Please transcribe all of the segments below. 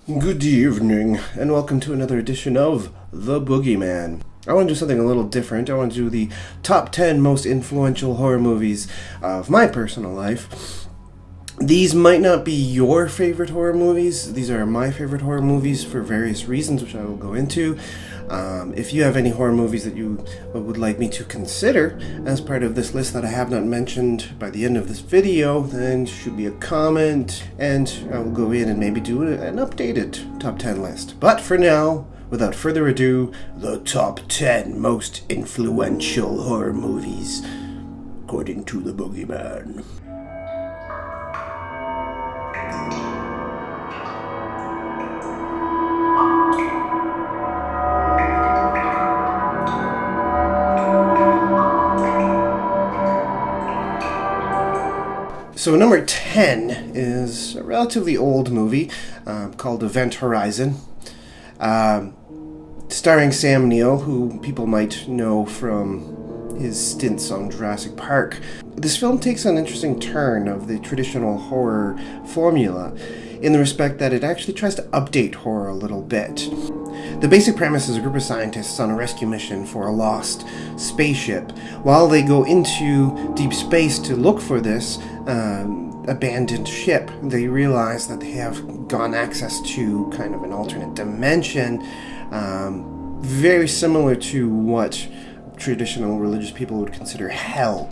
Good evening, and welcome to another edition of The Boogeyman. I want to do something a little different. I want to do the top 10 most influential horror movies of my personal life. These might not be your favorite horror movies. These are my favorite horror movies for various reasons, which I will go into. If you have any horror movies that you would like me to consider as part of this list that I have not mentioned by the end of this video, then shoot me a comment and I will go in and maybe do an updated top 10 list. But for now, without further ado, the top 10 most influential horror movies according to the Boogeyman. So number 10 is a relatively old movie called Event Horizon, starring Sam Neill, who people might know from his stints on Jurassic Park. This film takes an interesting turn of the traditional horror formula in the respect that it actually tries to update horror a little bit. The basic premise is a group of scientists on a rescue mission for a lost spaceship. While they go into deep space to look for this abandoned ship, they realize that they have gotten access to kind of an alternate dimension, very similar to what traditional religious people would consider hell.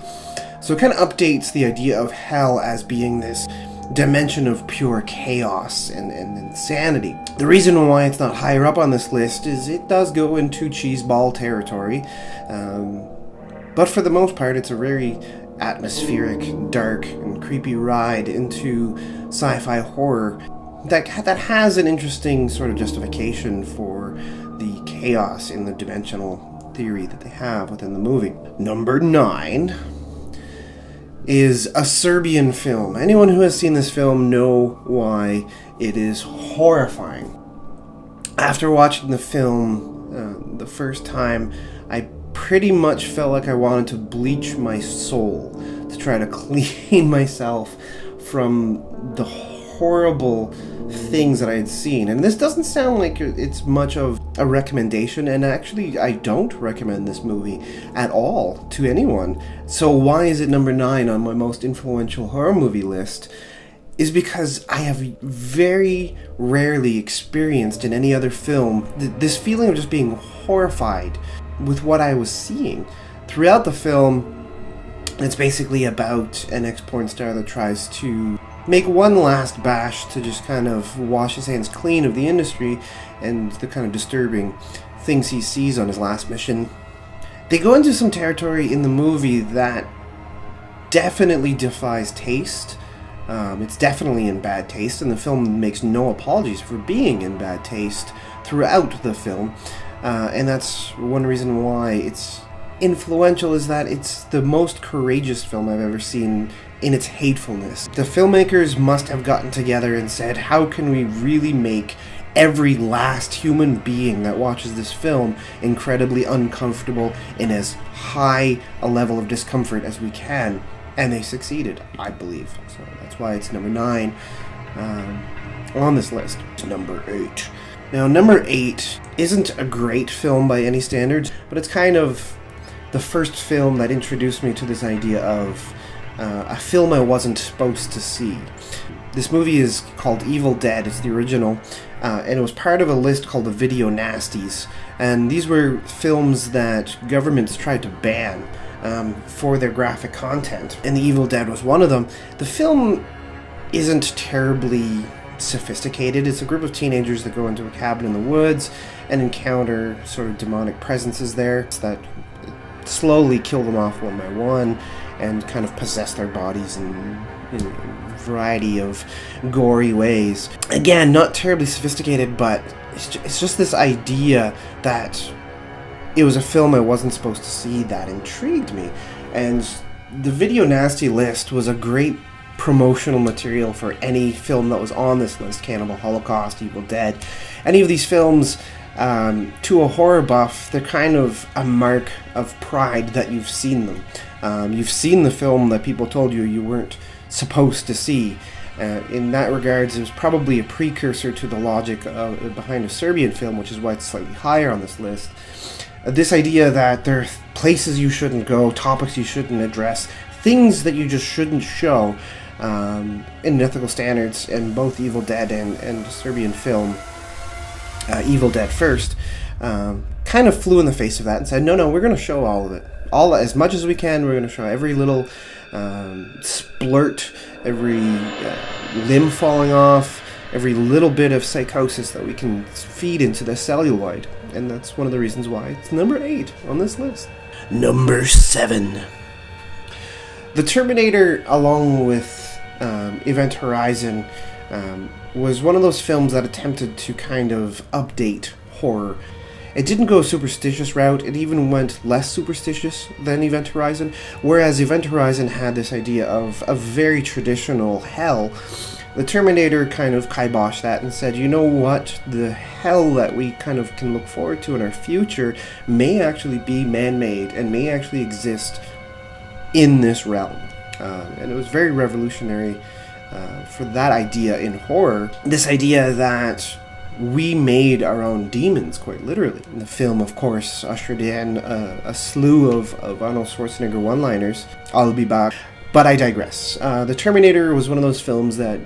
So it kind of updates the idea of hell as being this dimension of pure chaos and insanity. The reason why it's not higher up on this list is it does go into cheeseball territory, but for the most part it's a very atmospheric, dark, and creepy ride into sci-fi horror that has an interesting sort of justification for the chaos in the dimensional theory that they have within the movie. Number 9 is a Serbian film. Anyone who has seen this film know why it is horrifying. After watching the film the first time, I pretty much felt like I wanted to bleach my soul to try to clean myself from the horrible things that I had seen. And this doesn't sound like it's much of a recommendation, and actually I don't recommend this movie at all to anyone. So why is it number 9 on my most influential horror movie list? Is because I have very rarely experienced in any other film this feeling of just being horrified with what I was seeing. Throughout the film, it's basically about an ex-porn star that tries to make one last bash to just kind of wash his hands clean of the industry and the kind of disturbing things he sees on his last mission. They go into some territory in the movie that definitely defies taste. It's definitely in bad taste, and the film makes no apologies for being in bad taste throughout the film. And that's one reason why it's influential, is that it's the most courageous film I've ever seen in its hatefulness. The filmmakers must have gotten together and said, how can we really make every last human being that watches this film incredibly uncomfortable in as high a level of discomfort as we can? And they succeeded, I believe. So that's why it's number 9 on this list. Number 8. Now, number 8 isn't a great film by any standards, but it's kind of the first film that introduced me to this idea of a film I wasn't supposed to see. This movie is called Evil Dead. It's the original, and it was part of a list called the Video Nasties. And these were films that governments tried to ban for their graphic content, and The Evil Dead was one of them. The film isn't terribly sophisticated. It's a group of teenagers that go into a cabin in the woods and encounter sort of demonic presences there that slowly kill them off one by one and kind of possess their bodies in a variety of gory ways. Again, not terribly sophisticated, but it's just this idea that it was a film I wasn't supposed to see that intrigued me. And the Video Nasty list was a great promotional material for any film that was on this list. Cannibal Holocaust, Evil Dead, any of these films, to a horror buff, they're kind of a mark of pride that you've seen them. You've seen the film that people told you weren't supposed to see, In that regards, it was probably a precursor to the logic behind a Serbian film, which is why it's slightly higher on this list. This idea that there are places you shouldn't go, topics you shouldn't address, things that you just shouldn't show in ethical standards, in both Evil Dead and Serbian film, Evil Dead first, kind of flew in the face of that and said, no, we're going to show all of it. All as much as we can, we're going to show every little splurt, every limb falling off, every little bit of psychosis that we can feed into the celluloid. And that's one of the reasons why it's number 8 on this list. Number 7. The Terminator, along with Event Horizon, was one of those films that attempted to kind of update horror. It didn't go a superstitious route, it even went less superstitious than Event Horizon, whereas Event Horizon had this idea of a very traditional hell. The Terminator kind of kiboshed that and said, you know what, the hell that we kind of can look forward to in our future may actually be man-made and may actually exist in this realm. And it was very revolutionary for that idea in horror. This idea that we made our own demons, quite literally. The film, of course, ushered in a slew of Arnold Schwarzenegger one-liners. I'll be back. But I digress. The Terminator was one of those films that,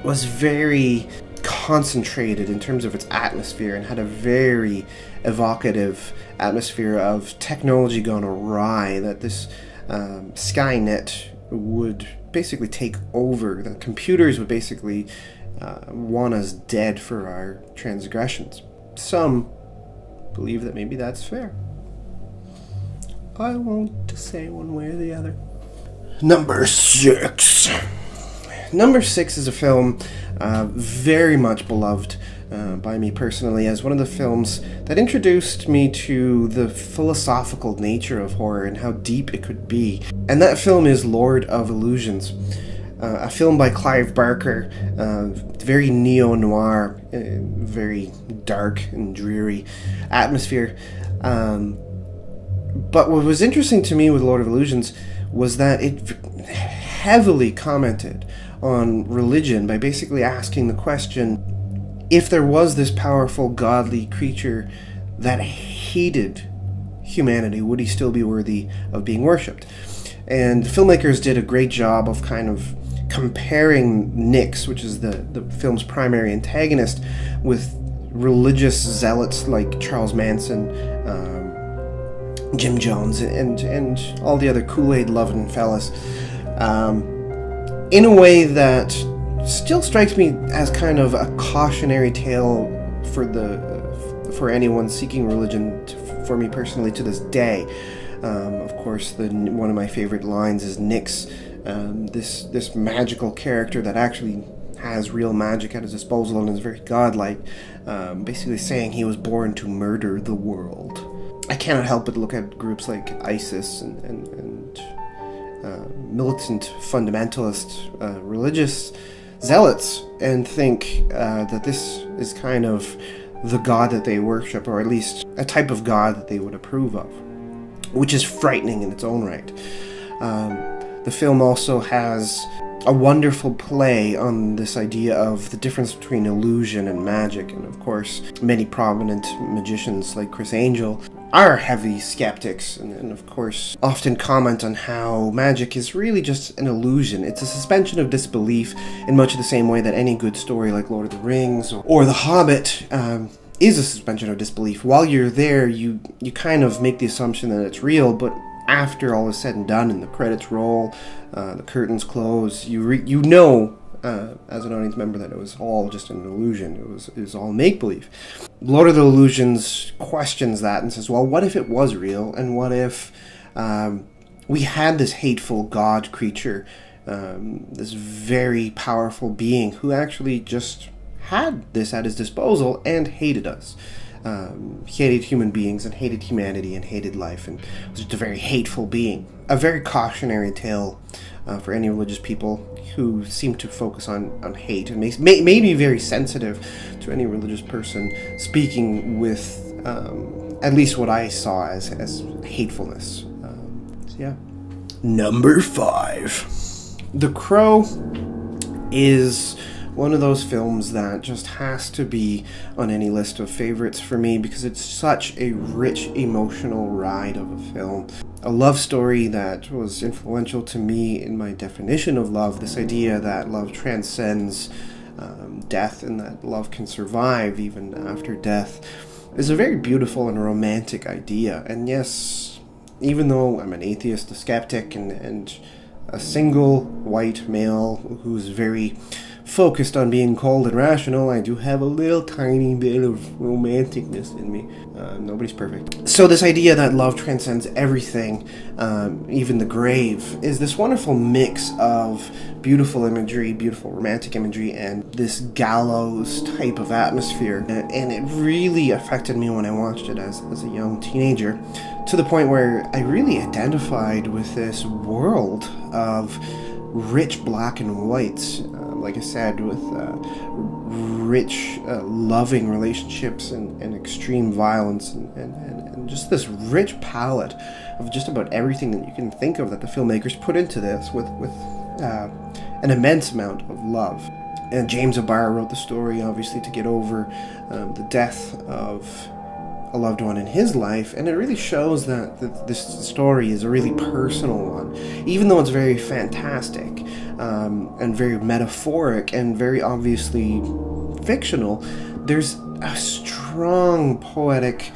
was very concentrated in terms of its atmosphere and had a very evocative atmosphere of technology gone awry, that this Skynet would basically take over. The computers would basically want us dead for our transgressions. Some believe that maybe that's fair. I won't say one way or the other. Number 6. Number 6 is a film very much beloved by me personally as one of the films that introduced me to the philosophical nature of horror and how deep it could be. And that film is Lord of Illusions. A film by Clive Barker, very neo-noir, very dark and dreary atmosphere. But what was interesting to me with Lord of Illusions was that it heavily commented on religion by basically asking the question, if there was this powerful godly creature that hated humanity, would he still be worthy of being worshipped? And the filmmakers did a great job of kind of comparing Nyx, which is the film's primary antagonist, with religious zealots like Charles Manson, Jim Jones, and all the other Kool-Aid loving fellas, in a way that still strikes me as kind of a cautionary tale for anyone seeking religion. For me personally, to this day, of course, one of my favorite lines is Nyx, this magical character that actually has real magic at his disposal and is very godlike, basically saying he was born to murder the world. I cannot help but look at groups like ISIS and militant fundamentalist religious zealots and think that this is kind of the god that they worship, or at least a type of god that they would approve of, which is frightening in its own right. The film also has a wonderful play on this idea of the difference between illusion and magic, and of course many prominent magicians like Chris Angel are heavy skeptics and of course often comment on how magic is really just an illusion. It's a suspension of disbelief in much of the same way that any good story like Lord of the Rings or The Hobbit is a suspension of disbelief. While you're there, you kind of make the assumption that it's real, but after all is said and done and the credits roll, the curtains close, you know as an audience member that it was all just an illusion. It was all make-believe. Lord of the Illusions questions that and says, well, what if it was real? And what if we had this hateful god creature, this very powerful being who actually just had this at his disposal and hated us? He hated human beings and hated humanity and hated life and was just a very hateful being. A very cautionary tale for any religious people who seem to focus on hate, and may be very sensitive to any religious person speaking with at least what I saw as hatefulness. So yeah. Number 5. The Crow is one of those films that just has to be on any list of favorites for me because it's such a rich emotional ride of a film. A love story that was influential to me in my definition of love, this idea that love transcends death and that love can survive even after death, is a very beautiful and romantic idea. And yes, even though I'm an atheist, a skeptic, and a single white male who's very focused on being cold and rational, I do have a little tiny bit of romanticness in me. Nobody's perfect. So this idea that love transcends everything, even the grave, is this wonderful mix of beautiful imagery, beautiful romantic imagery, and this gallows type of atmosphere. And it really affected me when I watched it as a young teenager, to the point where I really identified with this world of rich black and whites, like I said, with rich, loving relationships and extreme violence and just this rich palette of just about everything that you can think of that the filmmakers put into this with an immense amount of love. And James O'Barr wrote the story, obviously, to get over the death of a loved one in his life, and it really shows that this story is a really personal one. Even though it's very fantastic and very metaphoric and very obviously fictional, there's a strong poetic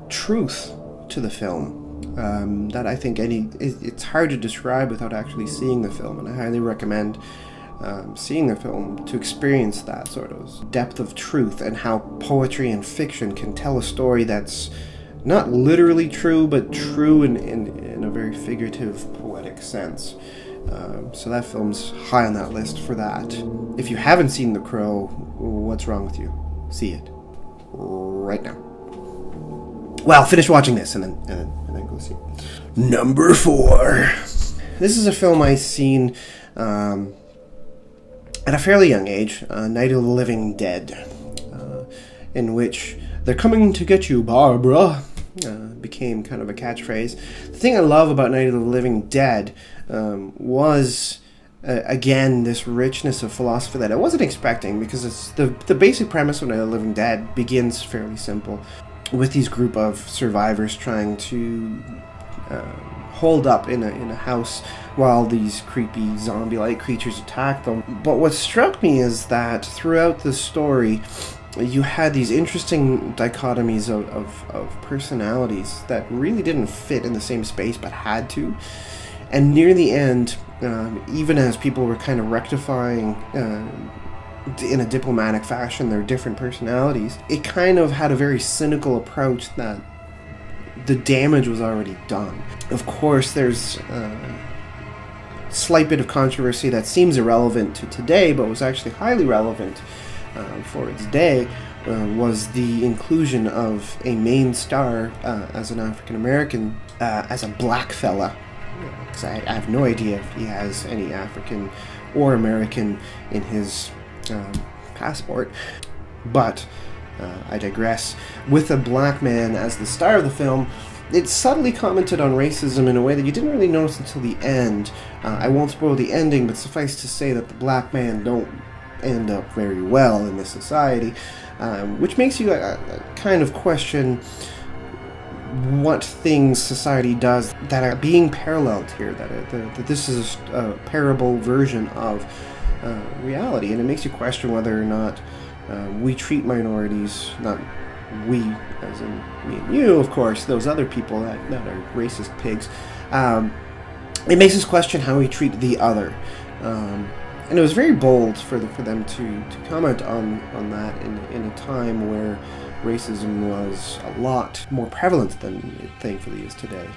truth to the film that I think it's hard to describe without actually seeing the film, and I highly recommend seeing the film to experience that sort of depth of truth and how poetry and fiction can tell a story that's not literally true, but true in a very figurative, poetic sense. So that film's high on that list for that. If you haven't seen The Crow, what's wrong with you? See it right now. Well, finish watching this and then go see it. Number 4. This is a film I've seen at a fairly young age, Night of the Living Dead, in which "they're coming to get you, Barbara," became kind of a catchphrase. The thing I love about Night of the Living Dead was, again, this richness of philosophy that I wasn't expecting, because it's the basic premise of Night of the Living Dead begins fairly simple, with these group of survivors trying to holed up in a house while these creepy zombie-like creatures attack them. But what struck me is that throughout the story, you had these interesting dichotomies of personalities that really didn't fit in the same space but had to. And near the end, even as people were kind of rectifying in a diplomatic fashion their different personalities, it kind of had a very cynical approach that the damage was already done. Of course, there's a slight bit of controversy that seems irrelevant to today, but was actually highly relevant for its day, was the inclusion of a main star as an African American, as a black fella. Because I have no idea if he has any African or American in his passport, but I digress. With a black man as the star of the film, it subtly commented on racism in a way that you didn't really notice until the end. I won't spoil the ending, but suffice to say that the black man don't end up very well in this society, which makes you kind of question what things society does that are being paralleled here, that this is a parable version of reality, and it makes you question whether or not we treat minorities, not we as in me and you, of course, those other people that are racist pigs. It makes us question how we treat the other. And it was very bold for them to comment on that in a time where racism was a lot more prevalent than it thankfully is today.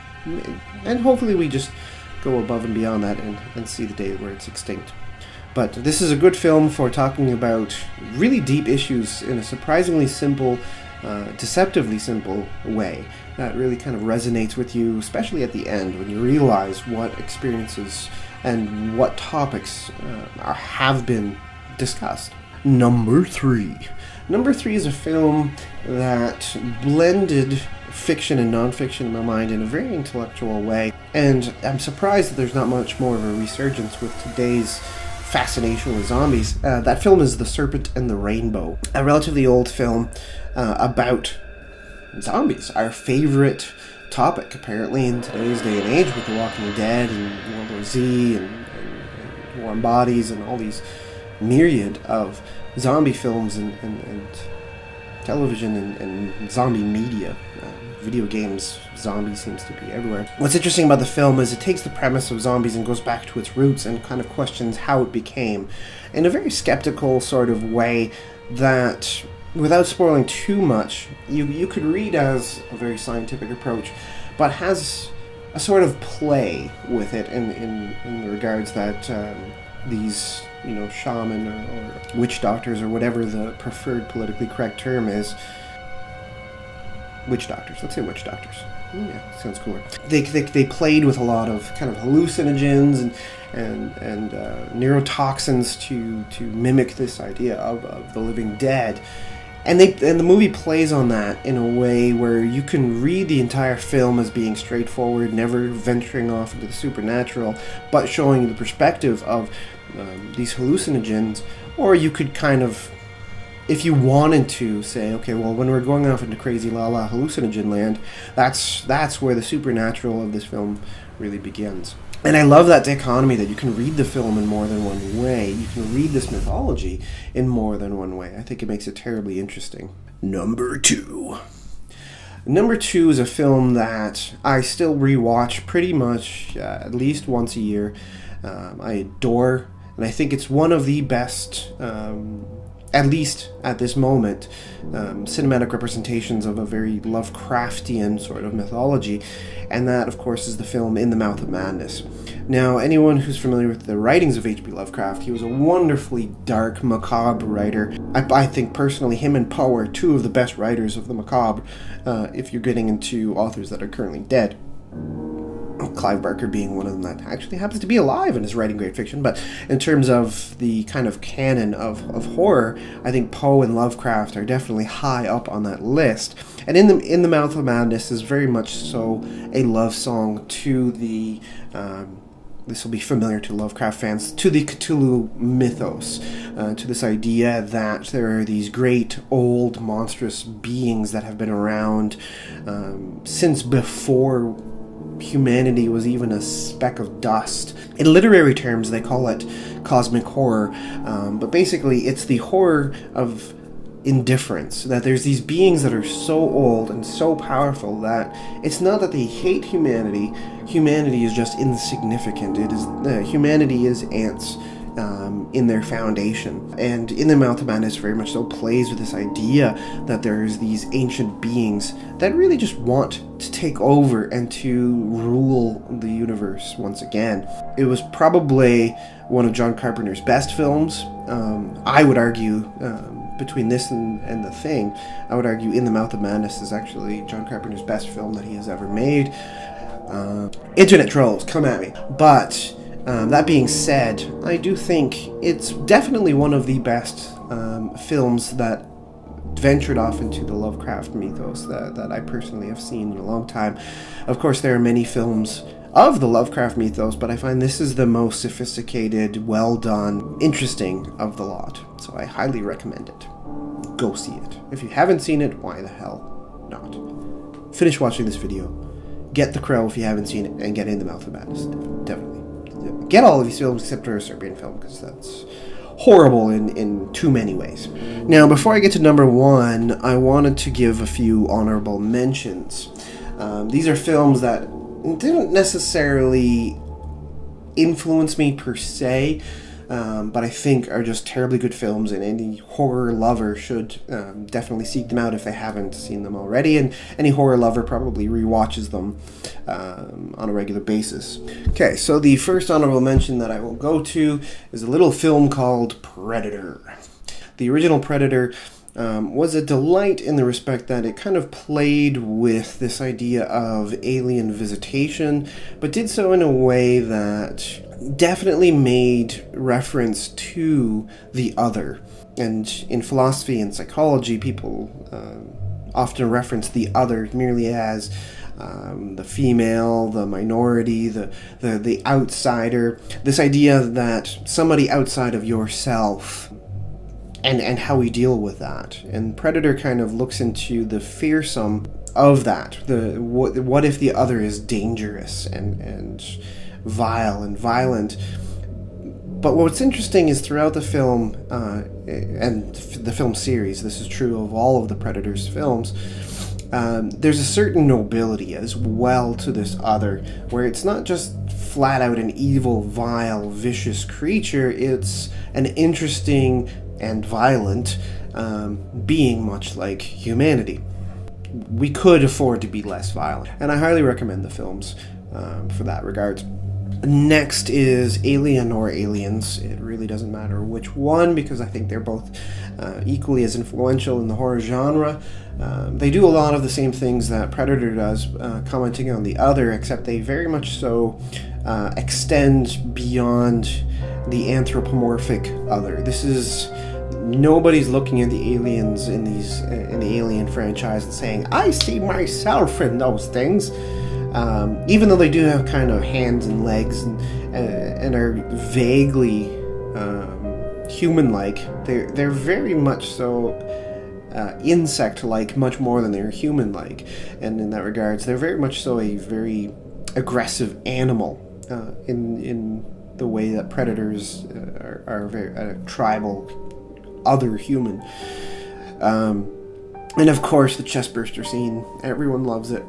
And hopefully we just go above and beyond that and see the day where it's extinct. But this is a good film for talking about really deep issues in a surprisingly simple, deceptively simple way that really kind of resonates with you, especially at the end when you realize what experiences and what topics have been discussed. Number 3. Number 3 is a film that blended fiction and non-fiction in my mind in a very intellectual way, and I'm surprised that there's not much more of a resurgence with today's fascination with zombies. That film is The Serpent and the Rainbow, a relatively old film about zombies, our favorite topic apparently in today's day and age, with The Walking Dead and World War Z and Warm Bodies and all these myriad of zombie films and television and zombie media. Video games, zombies seems to be everywhere. What's interesting about the film is it takes the premise of zombies and goes back to its roots and kind of questions how it became in a very skeptical sort of way that, without spoiling too much, you could read as a very scientific approach, but has a sort of play with it in the regards that these, shaman or witch doctors, or whatever the preferred politically correct term is. Witch doctors. Let's say witch doctors. Yeah, sounds cooler. They played with a lot of kind of hallucinogens and neurotoxins to mimic this idea of the living dead. And the movie plays on that in a way where you can read the entire film as being straightforward, never venturing off into the supernatural, but showing you the perspective of these hallucinogens. Or you could kind of, if you wanted to, say, okay, well, when we're going off into crazy la-la hallucinogen land, that's where the supernatural of this film really begins. And I love that dichotomy, that you can read the film in more than one way. You can read this mythology in more than one way. I think it makes it terribly interesting. Number two is a film that I still rewatch pretty much at least once a year. I adore, and I think it's one of the best, at least at this moment, cinematic representations of a very Lovecraftian sort of mythology, and that, of course, is the film In the Mouth of Madness. Now, anyone who's familiar with the writings of H.P. Lovecraft, he was a wonderfully dark, macabre writer. I think, personally, him and Poe are two of the best writers of the macabre, if you're getting into authors that are currently dead. Clive Barker being one of them that actually happens to be alive and is writing great fiction. But in terms of the kind of canon of horror, I think Poe and Lovecraft are definitely high up on that list. And In the Mouth of Madness is very much so a love song to the this will be familiar to Lovecraft fans, to the Cthulhu mythos, to this idea that there are these great, old, monstrous beings that have been around since before humanity was even a speck of dust. In literary terms, they call it cosmic horror, but basically it's the horror of indifference, that there's these beings that are so old and so powerful that it's not that they hate humanity. Humanity is just insignificant. It is humanity is ants in their foundation. And In the Mouth of Madness very much so plays with this idea that there's these ancient beings that really just want to take over and to rule the universe once again. It was probably one of John Carpenter's best films. I would argue, between this and The Thing, I would argue In the Mouth of Madness is actually John Carpenter's best film that he has ever made. Internet trolls, come at me. But that being said, I do think it's definitely one of the best films that ventured off into the Lovecraft mythos that I personally have seen in a long time. Of course, there are many films of the Lovecraft mythos, but I find this is the most sophisticated, well done, interesting of the lot. So I highly recommend it. Go see it. If you haven't seen it, why the hell not? Finish watching this video. Get The Crow if you haven't seen it, and get In the Mouth of Madness. Definitely. Get all of these films except for a Serbian film, because that's horrible in too many ways. Now, before I get to number one, I wanted to give a few honorable mentions. These are films that didn't necessarily influence me per se, but I think are just terribly good films, and any horror lover should definitely seek them out if they haven't seen them already, and any horror lover probably rewatches them on a regular basis. Okay, so the first honorable mention that I will go to is a little film called Predator. The original Predator was a delight in the respect that it kind of played with this idea of alien visitation, but did so in a way that definitely made reference to the other. And in philosophy and psychology, people often reference the other merely as the female, the minority, the outsider. This idea that somebody outside of yourself, and how we deal with that. And Predator kind of looks into the fearsome of that. What if the other is dangerous and vile and violent? But what's interesting is throughout the film, and the film series, this is true of all of the Predator's films, there's a certain nobility as well to this other, where it's not just flat out an evil, vile, vicious creature, it's an interesting and violent being, much like humanity. We could afford to be less violent, and I highly recommend the films for that regard. Next is Alien or Aliens. It really doesn't matter which one, because I think they're both equally as influential in the horror genre. They do a lot of the same things that Predator does, commenting on the other, except they very much so extend beyond the anthropomorphic other. This is... Nobody's looking at the aliens in the Alien franchise and saying, I see myself in those things. Even though they do have kind of hands and legs and are vaguely human-like, they're very much so insect-like, much more than they're human-like. And in that regards, they're very much so a very aggressive animal in the way that predators are very tribal, other human. And of course, the chestburster scene. Everyone loves it.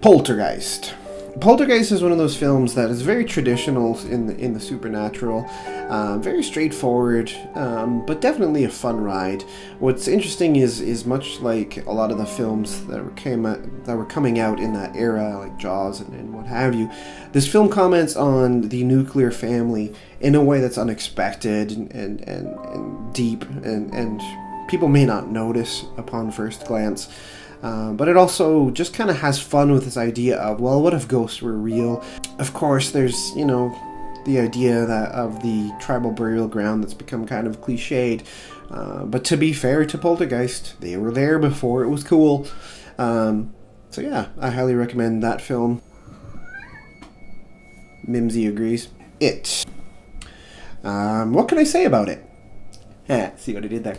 Poltergeist. Poltergeist is one of those films that is very traditional in the supernatural, very straightforward, but definitely a fun ride. What's interesting is much like a lot of the films that were coming out in that era, like Jaws and what have you. This film comments on the nuclear family in a way that's unexpected and deep, and people may not notice upon first glance. But it also just kind of has fun with this idea of, well, what if ghosts were real? Of course, there's, the idea of the tribal burial ground that's become kind of cliched. But to be fair to Poltergeist, they were there before it was cool. So yeah, I highly recommend that film. Mimsy agrees. It. What can I say about it? See what I did there.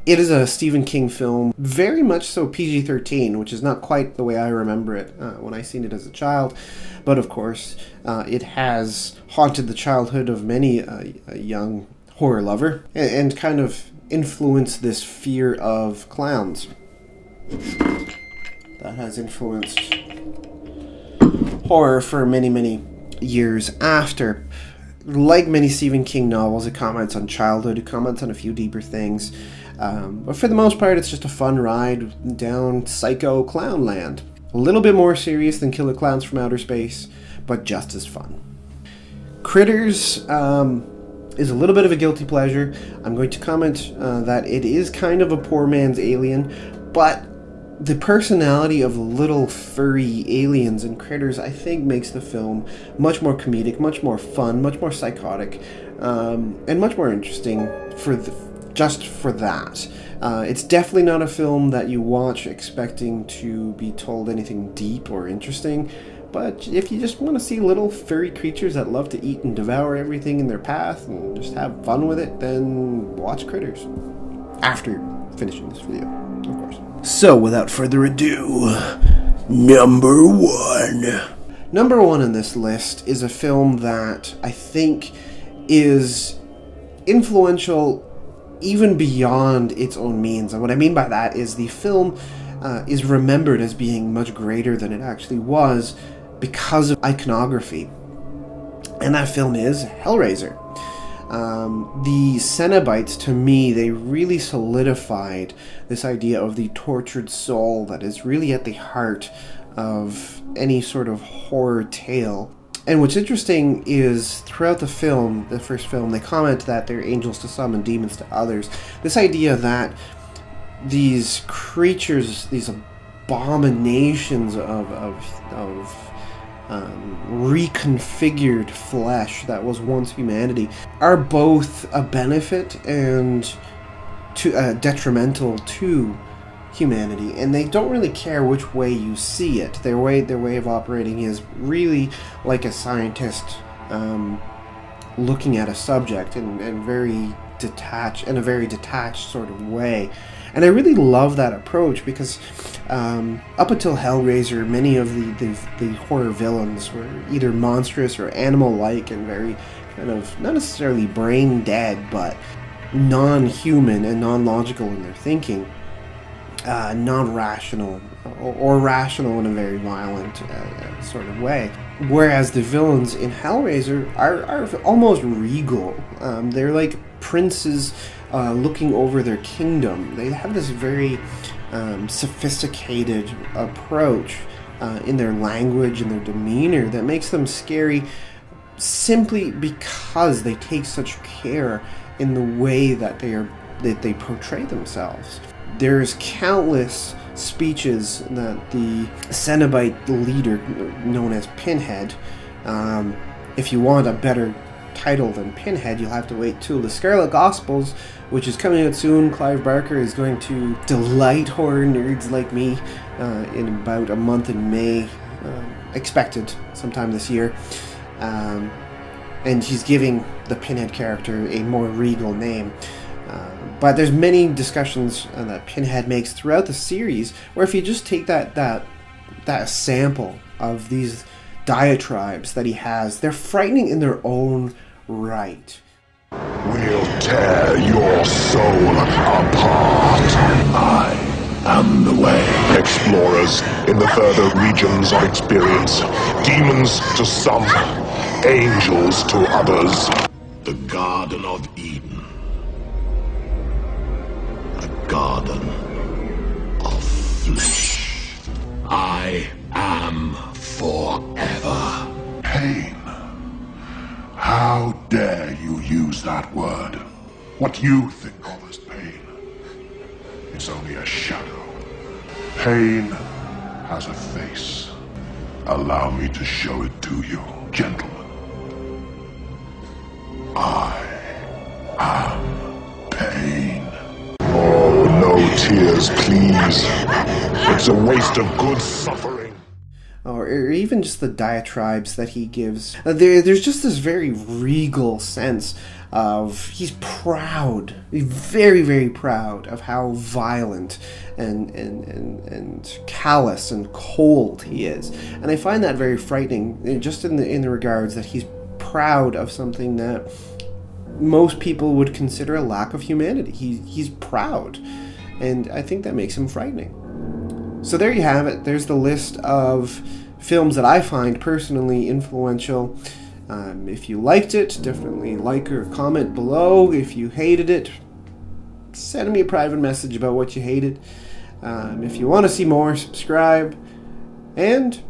It is a Stephen King film, very much so PG-13, which is not quite the way I remember it when I seen it as a child. But of course, it has haunted the childhood of many a young horror lover and kind of influenced this fear of clowns. That has influenced horror for many, many years after. Like many Stephen King novels, it comments on childhood, it comments on a few deeper things. But for the most part, it's just a fun ride down psycho clown land. A little bit more serious than Killer Clowns from Outer Space, but just as fun. Critters is a little bit of a guilty pleasure. I'm going to comment that it is kind of a poor man's Alien, but the personality of the little furry aliens and critters, I think, makes the film much more comedic, much more fun, much more psychotic, and much more interesting just for that. It's definitely not a film that you watch expecting to be told anything deep or interesting, but if you just want to see little furry creatures that love to eat and devour everything in their path and just have fun with it, then watch Critters. After finishing this video, of course. So, without further ado, number one. Number one on this list is a film that I think is influential even beyond its own means. And what I mean by that is the film is remembered as being much greater than it actually was because of iconography. And that film is Hellraiser. The Cenobites, to me, they really solidified this idea of the tortured soul that is really at the heart of any sort of horror tale. And what's interesting is throughout the film, the first film, they comment that they're angels to some and demons to others. This idea that these creatures, these abominations of reconfigured flesh that was once humanity are both a benefit and detrimental to humanity, and they don't really care which way you see it. Their way of operating is really like a scientist looking at a subject in a very detached sort of way. And I really love that approach because up until Hellraiser, many of the horror villains were either monstrous or animal-like and very kind of, not necessarily brain dead, but non-human and non-logical in their thinking, non-rational, or rational in a very violent sort of way. Whereas the villains in Hellraiser are almost regal. They're like princes looking over their kingdom. They have this very sophisticated approach in their language and their demeanor that makes them scary simply because they take such care in the way that they portray themselves. There's countless speeches that the Cenobite leader, known as Pinhead, if you want a better title than Pinhead, you'll have to wait till the Scarlet Gospels, which is coming out soon. Clive Barker is going to delight horror nerds like me in about a month in May, expected sometime this year. And he's giving the Pinhead character a more regal name. But there's many discussions that Pinhead makes throughout the series where if you just take that sample of these diatribes that he has, they're frightening in their own right. We'll tear your soul apart. I am the way. Explorers in the further regions of experience. Demons to some, angels to others. The Garden of Eden. A garden of flesh. I am forever. Pain. How dare you use that word? What you think of as pain is only a shadow. Pain has a face. Allow me to show it to you, gentlemen. I am pain. Oh, no tears, please. It's a waste of good suffering. Or even just the diatribes that he gives. There's just this very regal sense of he's proud, very, very proud of how violent and callous and cold he is. And I find that very frightening, just in the regards that he's proud of something that most people would consider a lack of humanity. He's proud, and I think that makes him frightening. So there you have it. There's the list of films that I find personally influential. If you liked it, definitely like or comment below. If you hated it, send me a private message about what you hated. If you want to see more, subscribe. And,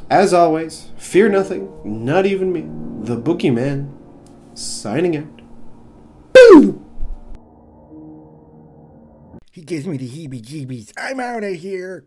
as always, fear nothing, not even me, the Boogeyman, signing out. Boom! He gives me the heebie-jeebies. I'm out of here.